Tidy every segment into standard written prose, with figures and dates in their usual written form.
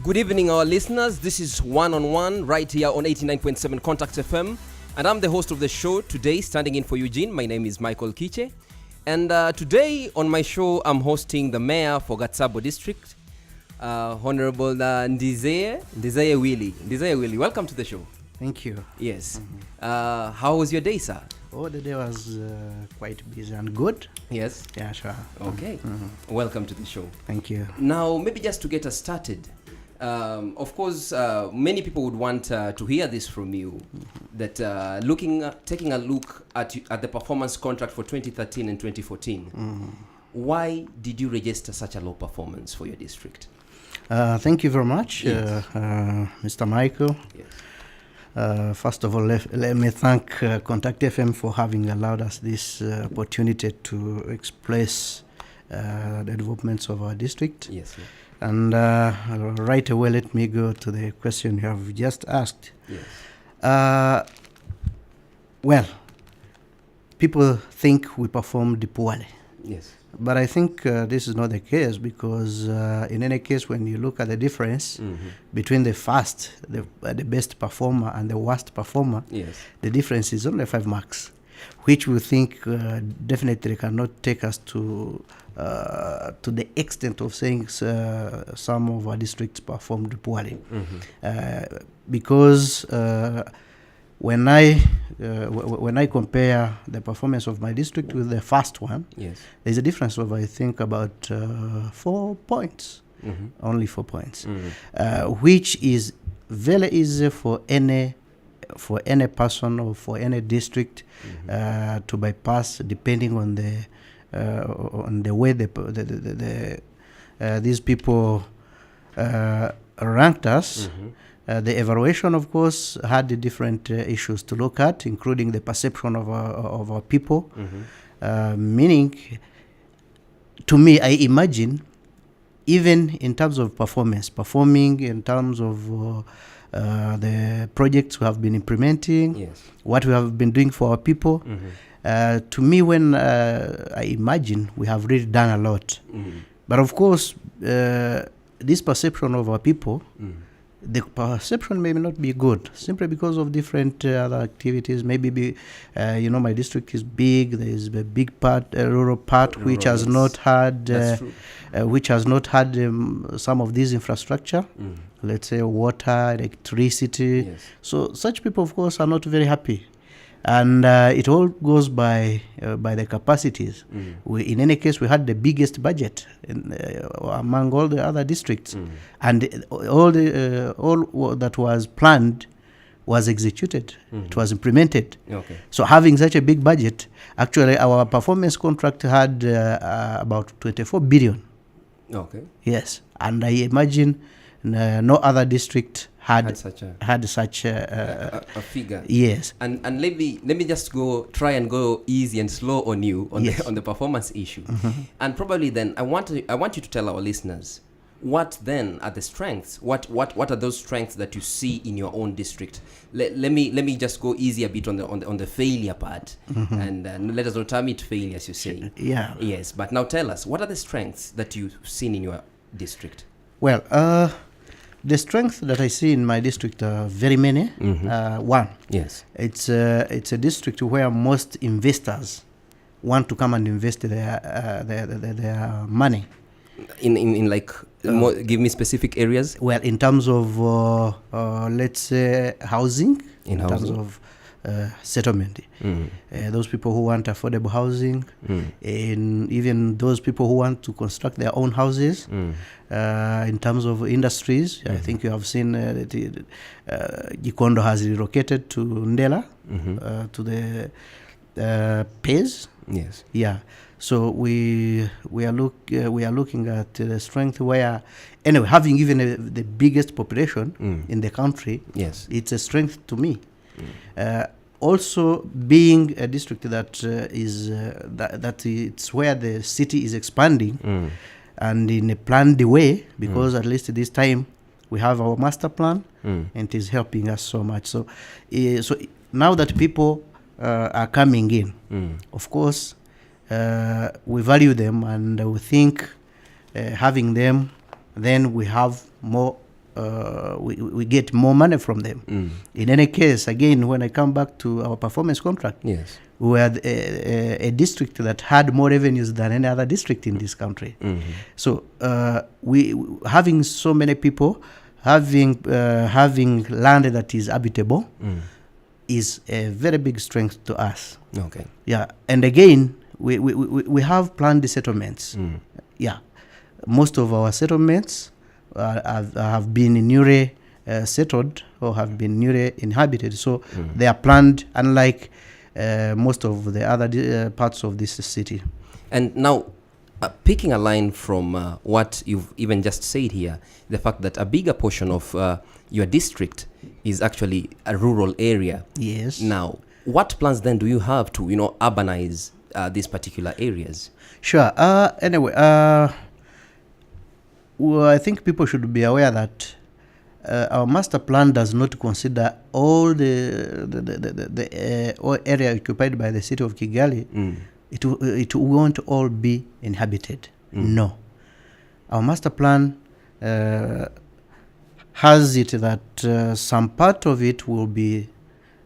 Good evening, our listeners. This is One on One right here on 89.7 Contact FM. And I'm the host of the show today, standing in for Eugene. My name is Michael KICHE. And today on my show, I'm hosting the mayor for GASABO district, Honorable Ndizeye Willie. Ndizeye Willie, welcome to the show. Thank you. Yes. How was your day, sir? Oh, the day was quite busy and good. Yes. Yeah, sure. Okay. Welcome to the show. Thank you. Now, maybe just to get us started, of course, many people would want to hear this from you, that taking a look at the performance contract for 2013 and 2014, why did you register such a low performance for your district? Thank you very much, Yes. Mr. Michael. Yes. First of all, let me thank Contact FM for having allowed us this opportunity to express the developments of our district. Yes. Yes. And right away, let me go to the question you have just asked. Yes. Well, people think we performed poorly. Yes. But I think this is not the case, because in any case, when you look at the difference between the best performer and the worst performer, Yes. the difference is only 5 marks, which we think definitely cannot take us to the extent of saying some of our districts performed poorly. Because when I compare the performance of my district with the first one, Yes. there's a difference of, I think, about 4 points, only 4 points, which is very easy for any person or for any district to bypass, depending on the way these people ranked us. The evaluation, of course, had the different issues to look at, including the perception of our people. Meaning, to me, I imagine, even in terms of performing in terms of the projects we have been implementing, Yes. what we have been doing for our people, to me, when I imagine we have really done a lot. But of course, this perception of our people, the perception may not be good, simply because of different other activities. Maybe my district is big. There is a big part, a rural part, which has Yes. not had, That's true. some of these infrastructure. Let's say water, electricity. Yes. So such people, of course, are not very happy. And it all goes by the capacities. In any case, we had the biggest budget among all the other districts, and all that was planned was executed. It was implemented. Okay. So having such a big budget, actually, our performance contract had about 24 billion. Okay. Yes, and I imagine no other district had such a a figure. Yes. And let me just try and go easy and slow on you on Yes. the performance issue. And probably then I want you to tell our listeners what then are the strengths. What are those strengths that you see in your own district? Let me just go easy a bit on the failure part, and let us not term it failure, as you say. Yeah. Yes, but now tell us, what are the strengths that you've seen in your district? Well, the strengths that I see in my district are very many. One, Yes. it's a district where most investors want to come and invest their money. In like give me specific areas. Well, in terms of let's say housing, In terms housing. of settlement, those people who want affordable housing, and even those people who want to construct their own houses. In terms of industries, I think you have seen Gikondo has relocated to Ndela, to the PACE. Yes. Yeah. So we are looking at the strength where, anyway, having even the biggest population in the country, Yes. it's a strength to me. Also, being a district that is that it's where the city is expanding, and in a planned way, because at least this time we have our master plan, and it is helping us so much. So, so now that people are coming in, of course, we value them, and we think having them, then we have more we get more money from them. In any case, again, when I come back to our performance contract, yes, we are a district that had more revenues than any other district in this country. So we having so many people, having land that is habitable is a very big strength to us. Okay. Yeah, and again, we have planned settlements. Yeah, most of our settlements have been newly settled or have been newly inhabited. So they are planned, unlike most of the other parts of this city. And now, picking a line from what you've even just said here, the fact that a bigger portion of your district is actually a rural area. Yes. Now, what plans then do you have to, urbanize these particular areas? Sure. Anyway, well, I think people should be aware that our master plan does not consider all the all area occupied by the city of Kigali. It won't all be inhabited. No. Our master plan has it that some part of it will be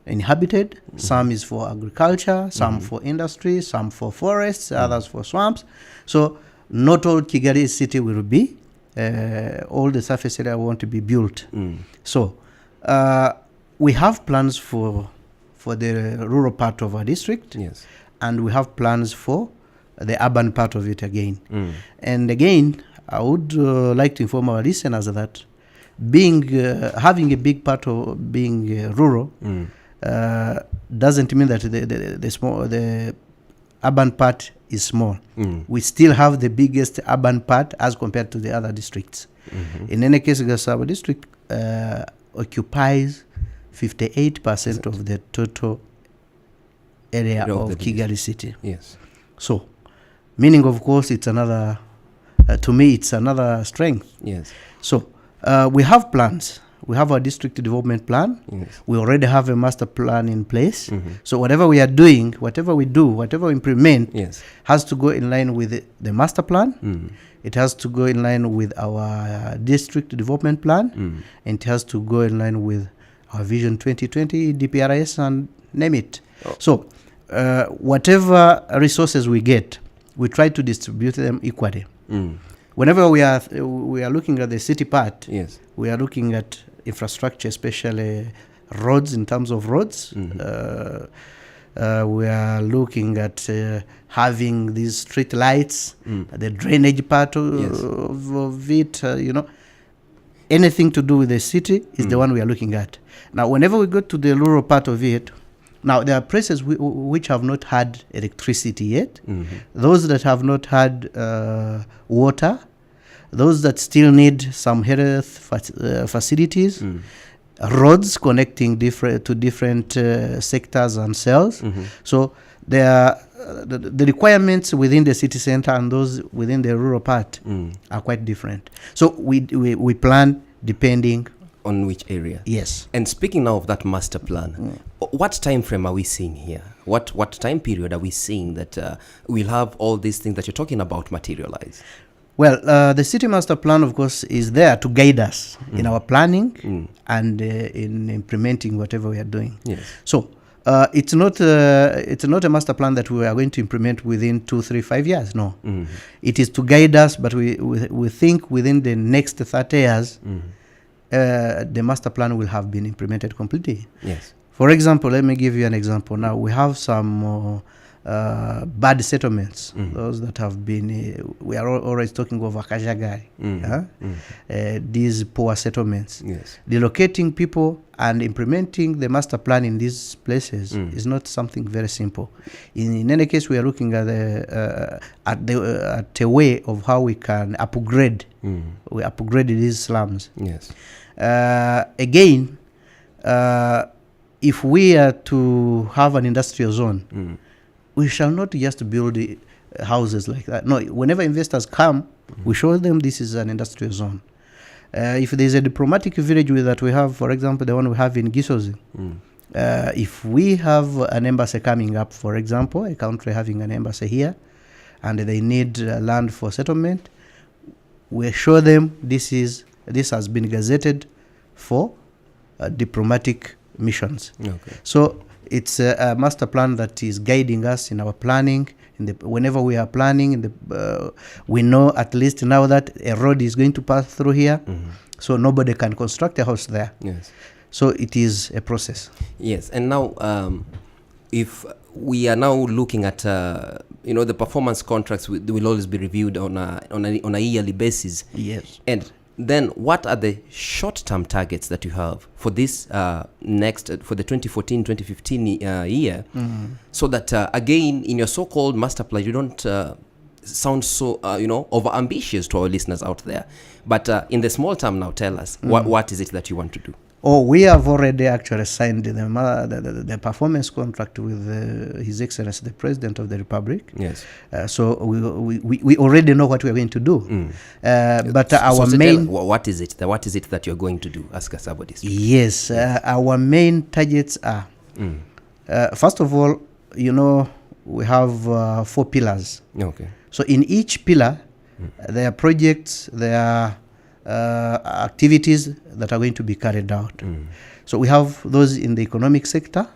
inhabited. Some is for agriculture, some for industry, some for forests, others for swamps. So not all Kigali city will be, all the surface area won't be built. So we have plans for the rural part of our district. Yes. And we have plans for the urban part of it again. And again, I would like to inform our listeners that having a big part of being rural doesn't mean that the urban part is small. We still have the biggest urban part as compared to the other districts. In any case, GASABO district occupies 58% of the total area of Kigali city. Yes. So, meaning, of course, it's another, to me, it's another strength. Yes. So, we have plans. We have our district development plan. Yes. We already have a master plan in place. So, whatever we are doing, whatever we do, whatever we implement, Yes, has to go in line with the master plan. It has to go in line with our district development plan. And it has to go in line with our Vision 2020, DPRS, and name it. So, whatever resources we get, we try to distribute them equally. Whenever we are looking at the city part, yes, we are looking at infrastructure, especially roads, in terms of roads. We are looking at having these street lights, the drainage part of it, anything to do with the city is the one we are looking at. Now, whenever we go to the rural part of it, now there are places which have not had electricity yet, those that have not had water, those that still need some health facilities, roads connecting to different sectors and cells. So there are the requirements within the city center and those within the rural part are quite different. So we plan depending on which area. Yes. And speaking now of that master plan, what time frame are we seeing here? What time period are we seeing that we'll have all these things that you're talking about materialize? Well, the city master plan, of course, is there to guide us in our planning and in implementing whatever we are doing. Yes. So it's not a master plan that we are going to implement within 2, 3, 5 years. No, it is to guide us. But we think within the next 30 years, the master plan will have been implemented completely. Yes. For example, let me give you an example. Now we have some bad settlements, those that have been, we are always talking of Akajagari, these poor settlements. Yes. Relocating people and implementing the master plan in these places is not something very simple. In any case, we are looking at a way of how we can upgrade. We upgrade these slums. Yes. Again, if we are to have an industrial zone, we shall not just build houses like that. No, whenever investors come, we show them this is an industrial zone. If there's a diplomatic village that we have, for example, the one we have in Gisozi, if we have an embassy coming up, for example, a country having an embassy here, and they need land for settlement, we show them this is this has been gazetted for diplomatic missions. Okay. So it's a master plan that is guiding us in our planning. Whenever we are planning, we know at least now that a road is going to pass through here, so nobody can construct a house there. Yes. So it is a process. Yes, and now if we are now looking at the performance contracts will always be reviewed on a yearly basis. Yes. And then what are the short-term targets that you have for this for the 2014-2015 year, so that again in your so-called master plan you don't sound so over-ambitious to our listeners out there, but in the small term now, tell us what is it that you want to do? Oh, we have already actually signed the performance contract with His Excellency the President of the Republic. Yes. So we already know what we are going to do. But our main... What is it? What is it that you're going to do as GASABO District? Yes, our main targets are, first of all, we have 4 pillars. Okay. So in each pillar, there are projects, there are activities that are going to be carried out. So we have those in the economic sector,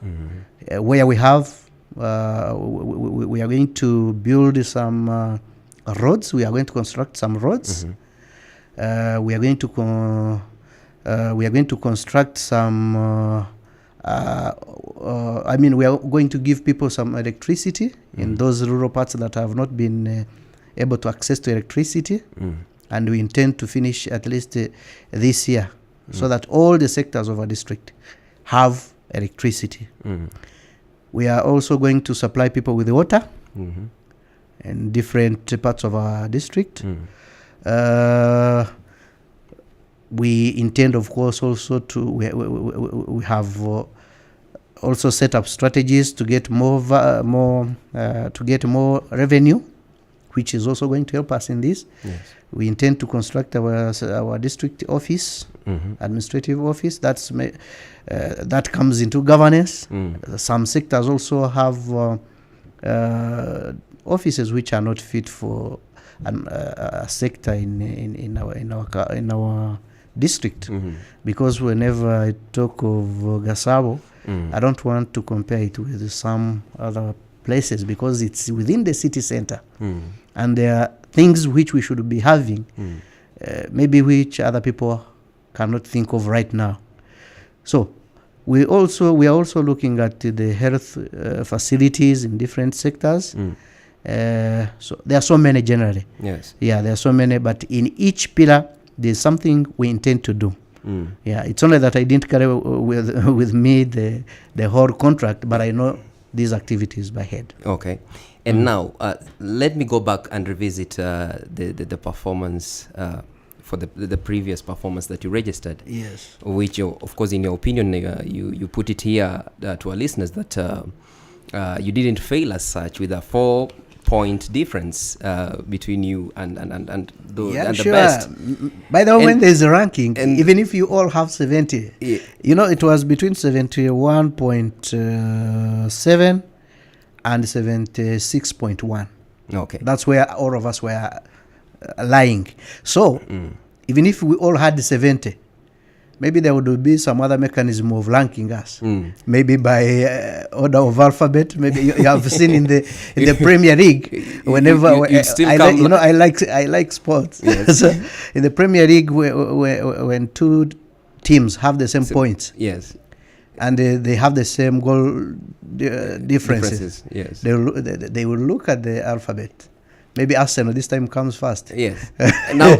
where we have we are going to build some roads. We are going to construct some roads. We are going to construct some. We are going to give people some electricity in those rural parts that have not been able to access to electricity. And we intend to finish at least this year, so that all the sectors of our district have electricity. We are also going to supply people with water in different parts of our district. We intend, of course, also to we have also set up strategies to get more revenue, which is also going to help us in this. Yes. We intend to construct our district office, administrative office. That comes into governance. Some sectors also have offices which are not fit for a sector in our district. Because whenever I talk of GASABO, I don't want to compare it with some other places, because it's within the city center, and there are things which we should be having, maybe which other people cannot think of right now. So we are also looking at the health facilities in different sectors. So there are so many generally. Yes. Yeah, there are so many, but in each pillar there's something we intend to do. Yeah, it's only that I didn't carry with me the whole contract, but I know these activities by head. Okay. And now, let me go back and revisit the performance for the previous performance that you registered. Yes. Which, of course, in your opinion, you put it here to our listeners that you didn't fail as such, with a 4-point difference between you and the best. By the way, when there's a ranking, even if you all have 70, it was between 71.7 and 76.1. Okay. That's where all of us were lying. So, even if we all had 70, maybe there would be some other mechanism of ranking us. Maybe by order of alphabet. Maybe you have seen in the Premier League, whenever I like sports. Yes. So in the Premier League, when 2 teams have the same points, yes, and they have the same goal differences, yes, they will look at the alphabet. Maybe Arsenal this time comes first. Yes. Now,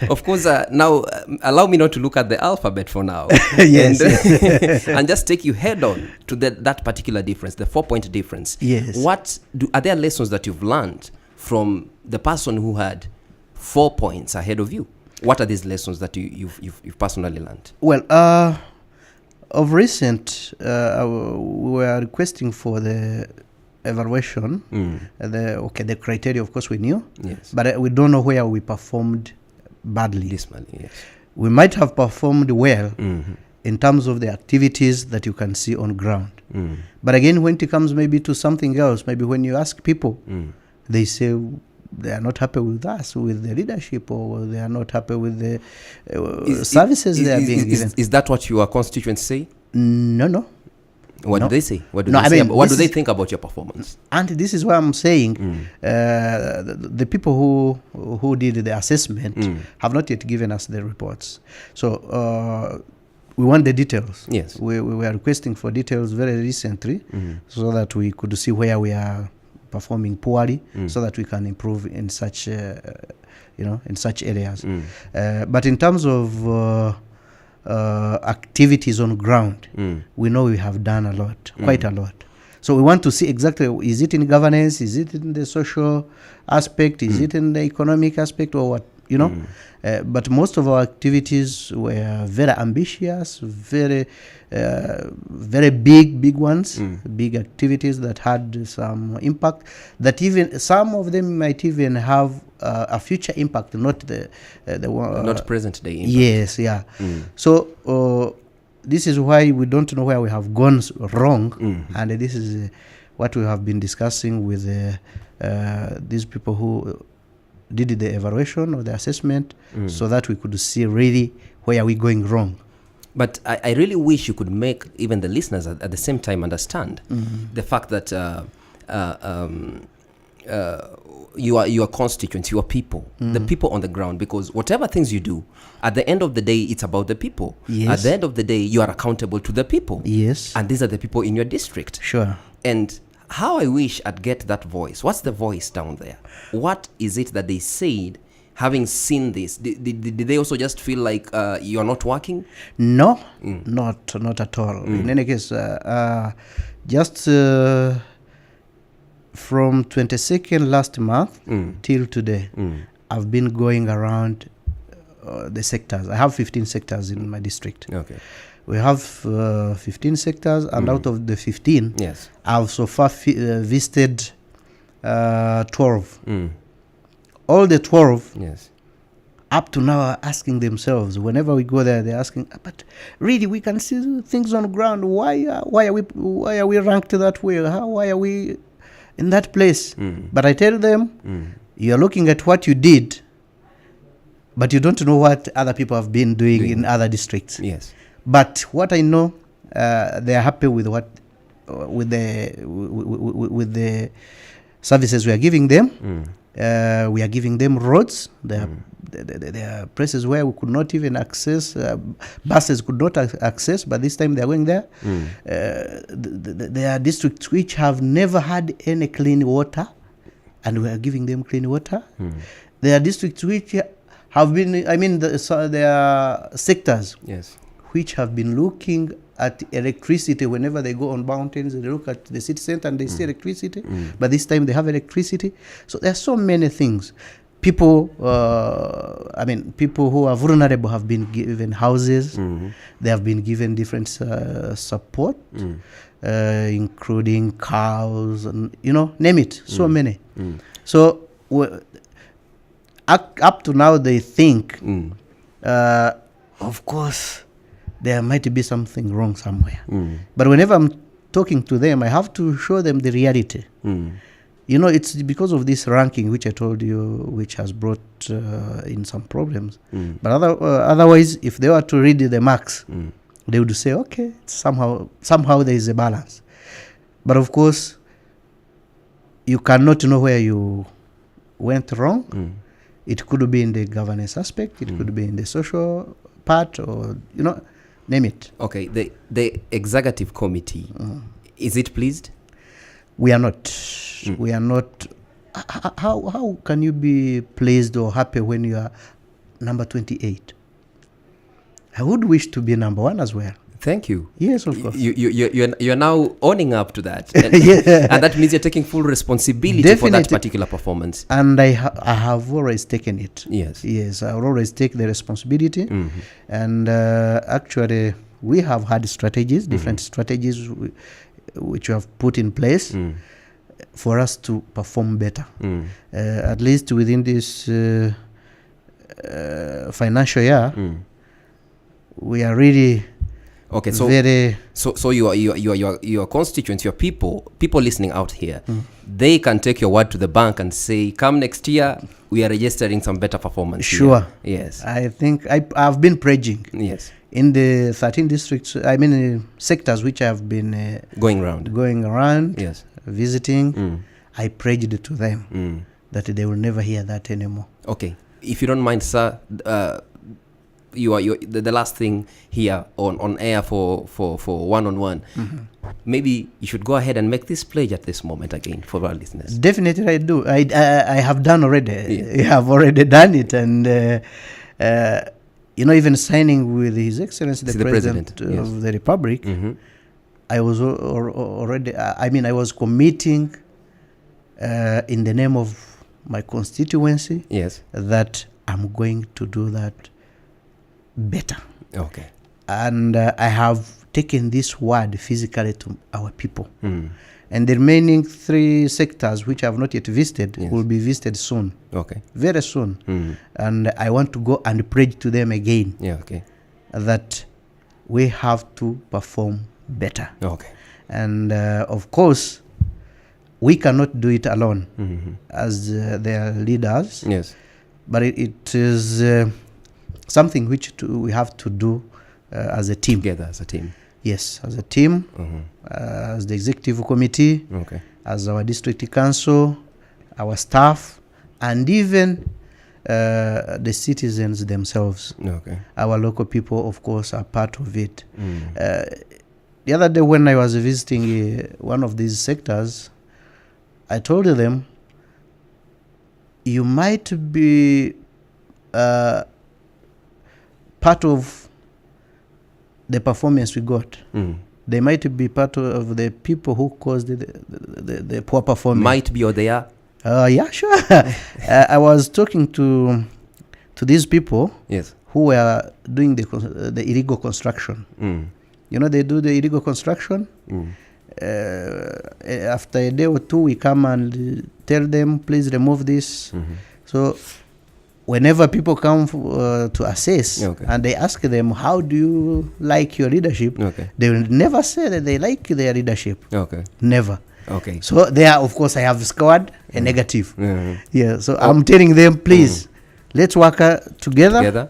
of course, allow me not to look at the alphabet for now. Yes. And just take you head on to that particular difference, the 4-point difference. Yes. Are there lessons that you've learned from the person who had 4 points ahead of you? What are these lessons that you've personally learned? Well, of recent, we were requesting for the evaluation, the criteria, of course, we knew, yes, but we don't know where we performed badly. Dismally, yes. We might have performed well in terms of the activities that you can see on ground. But again, when it comes maybe to something else, maybe when you ask people, they say they are not happy with us, with the leadership, or they are not happy with the services they are being given. Is that what your constituents say? No. What No. do they say? What do No, they I say? mean, What do this they is- think about your performance? And this is why I'm saying the people who did the assessment have not yet given us the reports. So we want the details. Yes. We were requesting for details very recently so that we could see where we are performing poorly so that we can improve in such, in such areas. But in terms of activities on ground, we know we have done a lot, quite a lot. So we want to see exactly, is it in governance, is it in the social aspect, is it in the economic aspect, or what, but most of our activities were very ambitious, very big ones, big activities that had some impact, that even some of them might even have a future impact, not the one, Not present day impact. yes, yeah. So this is why we don't know where we have gone wrong, and this is what we have been discussing with these people who did the evaluation or the assessment, so that we could see really where are we going wrong. But I really wish you could make even the listeners at the same time understand the fact that your constituents, your people, the people on the ground, because whatever things you do, at the end of the day, it's about the people. Yes. At the end of the day, you are accountable to the people. Yes. And these are the people in your district. Sure. And how I wish I'd get that voice. What's the voice down there? What is it that they said, having seen this? Did they also just feel like you're not working? No, not at all. In any case, just from 22nd last month till today, I've been going around the sectors. I have 15 sectors in my district. Okay. We have 15 sectors, and out of the 15, Yes. I've so far visited 12. All the 12, Yes. up to now, are asking themselves, whenever we go there, they're asking, but really, we can see things on the ground. Why are we ranked that way? Why are we in that place? But I tell them, you're looking at what you did, but you don't know what other people have been doing in other districts. Yes. But what I know, they are happy with what with the services we are giving them. We are giving them roads. There are places where we could not even access, buses could not access, but this time they are going there. There are districts which have never had any clean water, and we are giving them clean water. There are districts which have been, there are sectors Yes. which have been looking at electricity whenever they go on mountains. They look at the city center and they see electricity, but this time they have electricity. So there are so many things. People, people who are vulnerable have been given houses. They have been given different support, including cows, and name it. So many. So up to now, they think, of course, there might be something wrong somewhere. But whenever I'm talking to them, I have to show them the reality. It's because of this ranking, which I told you, which has brought in some problems. But otherwise, if they were to read the marks, they would say, okay, somehow there is a balance. But of course, you cannot know where you went wrong. It could be in the governance aspect. It could be in the social part, or name it. Okay, the executive committee, is it pleased? We are not. We are not. How can you be pleased or happy when you are number 28? I would wish to be number 1 as well. Thank you. Yes, of course. You're now owning up to that. And, Yeah. and that means you're taking full responsibility for that Definitely. particular performance. And I have always taken it. Yes. Yes, I will always take the responsibility. And actually, we have had strategies, different strategies which we have put in place for us to perform better. At least within this financial year, we are really Okay, so your constituents, your people listening out here, they can take your word to the bank and say, come next year, we are registering some better performance. Sure. Here. Yes. I think I've been pledging. Yes. In the 13 districts, sectors which I've been going around, yes, visiting, I pledged to them that they will never hear that anymore. Okay. If you don't mind, sir, the last thing here on air for one-on-one. Maybe you should go ahead and make this pledge at this moment again for our listeners. Definitely I do. I have done already. Yeah. I have already done it, and even signing with His Excellency the President of the Republic, I was already, I was committing in the name of my constituency, yes, that I'm going to do that better. Okay. And I have taken this word physically to our people. And the remaining 3 sectors which I have not yet visited will be visited soon. Okay. Very soon. And I want to go and pledge to them again. Yeah, okay. That we have to perform better. Okay. And of course, we cannot do it alone as their leaders. Yes. But it is something which we have to do as a team. Together as a team. Yes, as a team, as the executive committee, as our district council, our staff, and even the citizens themselves. Okay. Our local people, of course, are part of it. The other day when I was visiting one of these sectors, I told them, you might be part of the performance we got. They might be part of the people who caused the poor performance. Might be, or they are. Yeah, sure. I was talking to these people, yes, who were doing the illegal construction. They do the illegal construction. After a day or 2, we come and tell them, please remove this. So whenever people come to assess, and they ask them, how do you like your leadership? They will never say that they like their leadership. Never. Okay. So there, of course, I have scored a negative. Yeah. So I'm telling them, please, let's work together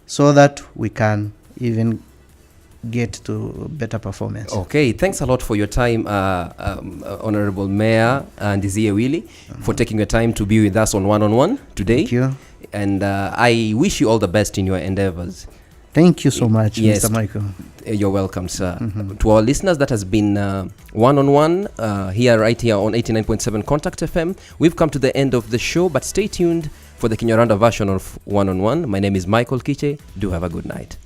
so that we can even get to better performance. Okay, thanks a lot for your time, Honorable Mayor Ndiziye Willy, for taking your time to be with us on One-on-One today. Thank you. And I wish you all the best in your endeavors. Thank you so much, yes, Mr. Michael. You're welcome, sir. To our listeners, that has been One-on-One right here on 89.7 Contact FM. We've come to the end of the show, but stay tuned for the Kinyarwanda version of One-on-One. My name is Michael Kiche. Do have a good night.